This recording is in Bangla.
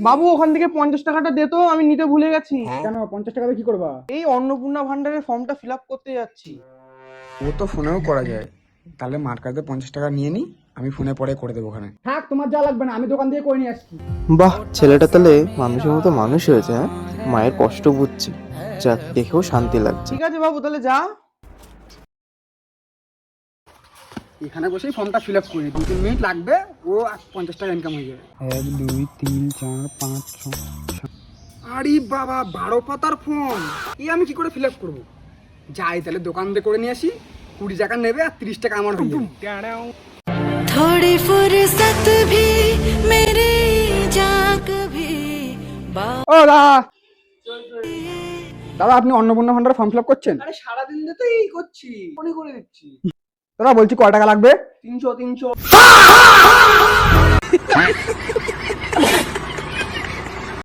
বাবু ওখান থেকে 50 টাকাটা দে তো, আমি নিতে ভুলে গেছি। কেন 50 টাকা কি করবা? এই অন্নপূর্ণা ভান্ডারের ফর্মটা ফিল আপ করতে যাচ্ছি। ও তো ফোনেও করা যায়, তাহলে মার কাছে 50 টাকা নিয়ে নি, আমি ফোনে পরে করে দেবো ওখানে। থাক, তোমার যা লাগবে না, আমি দোকান থেকে করে নিয়ে আসছি। বাহ, ছেলেটা তাহলে মানুষের মতো মানুষ হয়েছে। হ্যাঁ, মায়ের কষ্ট বুঝছি। যাক, দেখেও শান্তি লাগছে। ঠিক আছে বাবু, তাহলে যা। এখানে বসেই ফর্মটা ফিল আপ করে 2-3 মিনিট লাগবে, ও 50 টাকা ইনকাম হয়ে যাবে। 1 2 3 4 5 6। আরে বাবা, 12 পাতার ফর্ম, আমি কি করে ফিল আপ করবো? যাই তাহলে দোকান থেকে করে নিয়ে আসি, 20 টাকা নেবে আর 30 টাকা আমার হয়ে যাবে। थोड़ी फुर्सत भी मेरी जाग भी ও দাদা, দাদা আপনি অন্নপূর্ণা ভান্ডার ফর্ম ফিল আপ করছেন? আরে সারাদিন দিয়ে তো এই করছি, ফোনই করে দিচ্ছি। দাদা বলছি কয় টাকা লাগবে? 300 300।